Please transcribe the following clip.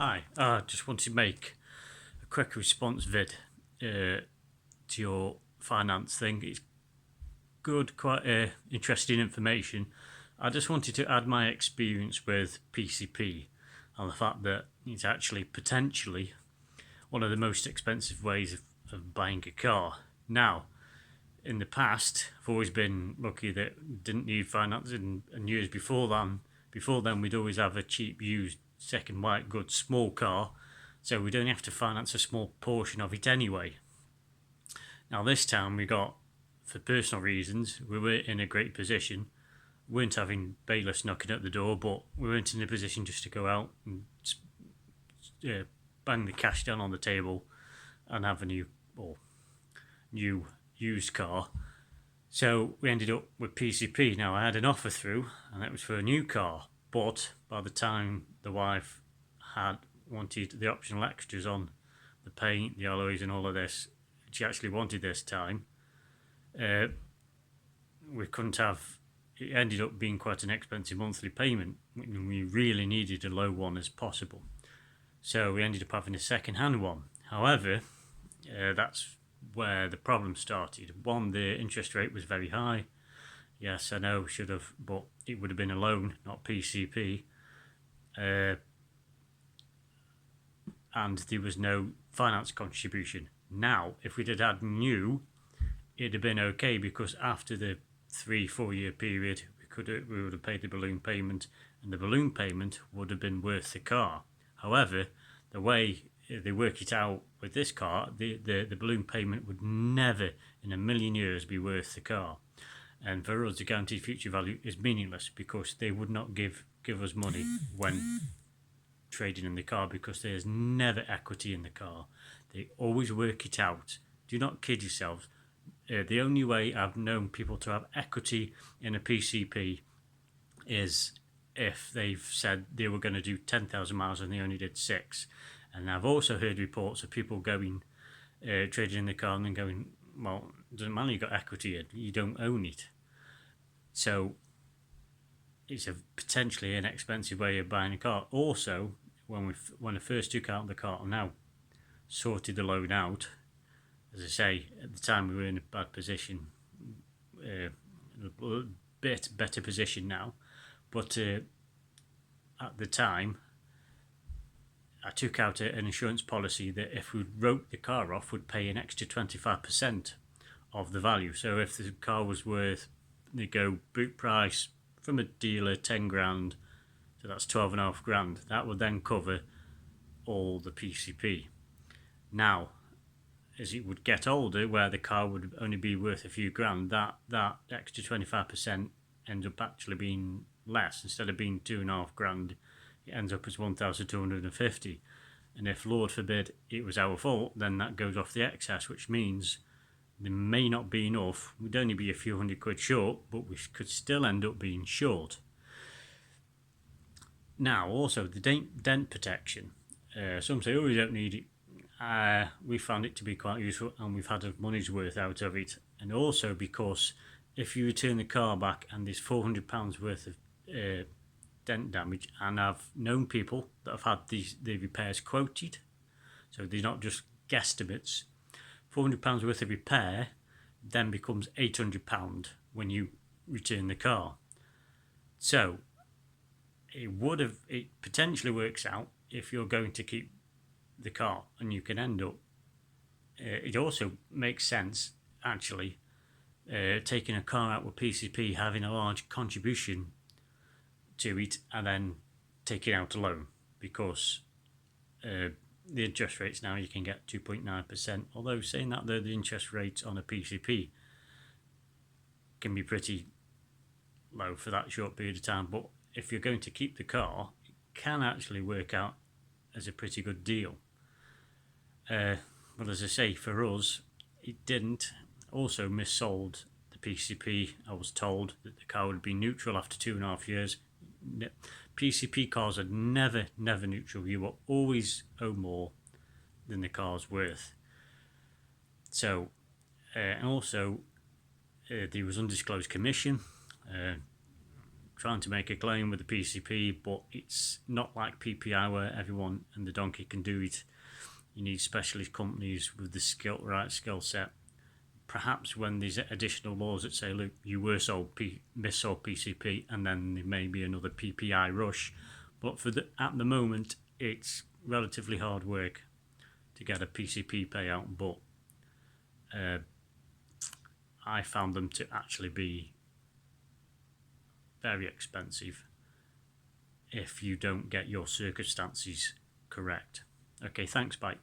Hi, I just want to make a quick response vid to your finance thing. It's good, quite interesting information. I just wanted to add my experience with PCP and the fact that it's actually potentially one of the most expensive ways of buying a car. Now, in the past, I've always been lucky that didn't need finance, and years before then we'd always have a cheap used second white goods small car, so we'd only have to finance a small portion of it anyway. Now this time we got, for personal reasons, we were in a great position. We weren't having bailiffs knocking at the door, but we weren't in a position just to go out and bang the cash down on the table and have a new used car. So we ended up with PCP. Now I had an offer through, and that was for a new car. But by the time the wife had wanted the optional extras on the paint, the alloys, and all of this, she actually wanted this time. We couldn't have. It ended up being quite an expensive monthly payment. We really needed a low one as possible, so we ended up having a second-hand one. However, that's where the problem started. One, the interest rate was very high. Yes, I know, should have, but it would have been a loan, not PCP. And there was no finance contribution. Now, if we'd had new, it'd have been okay, because after the 3-4 year period, we would have paid the balloon payment, and the balloon payment would have been worth the car. However, the way they work it out with this car, the balloon payment would never in a million years be worth the car. And for us, the guaranteed future value is meaningless, because they would not give us money when trading in the car, because there's never equity in the car. They always work it out. Do not kid yourselves. The only way I've known people to have equity in a PCP is if they've said they were going to do 10,000 miles and they only did 6. And I've also heard reports of people going trading in the car and then going, well, it doesn't matter, you got equity in, you don't own it. So it's a potentially inexpensive way of buying a car. Also, when I first took out the car, and now sorted the loan out, as I say, at the time we were in a bad position, a bit better position now, but at the time I took out an insurance policy that if we wrote the car off, would pay an extra 25% of the value. So if the car was worth, they go boot price from a dealer 10 grand, so that's 12.5 grand, that would then cover all the PCP. Now, as it would get older, where the car would only be worth a few grand, that extra 25% ends up actually being less. Instead of being 2.5 grand, it ends up as 1,250. And if, Lord forbid, it was our fault, then that goes off the excess, which means there may not be enough. We'd only be a few hundred quid short, but we could still end up being short. Now, also, the dent protection. Some say, oh, you don't need it. We found it to be quite useful, and we've had a money's worth out of it. And also because if you return the car back and there's £400 worth of dent damage, and I've known people that have had the repairs quoted, so they're not just guesstimates. £400 worth of repair then becomes £800 when you return the car. So it potentially works out if you're going to keep the car, and you can end up, it also makes sense actually, taking a car out with PCP, having a large contribution to it, and then taking out a loan, because the interest rates now, you can get 2.9%, although saying that the interest rates on a PCP can be pretty low for that short period of time, but if you're going to keep the car, it can actually work out as a pretty good deal. But as I say, for us, it didn't. Also mis-sold the PCP. I was told that the car would be neutral after 2.5 years. PCP cars are never neutral. You will always owe more than the car's worth. So, and also there was undisclosed commission. trying to make a claim with the PCP, but it's not like PPI where everyone and the donkey can do it. You need specialist companies with the right skill set. Perhaps when there's additional laws that say, look, you were mis-sold PCP, and then there may be another PPI rush. But at the moment, it's relatively hard work to get a PCP payout, but I found them to actually be very expensive if you don't get your circumstances correct. Okay, thanks, bye.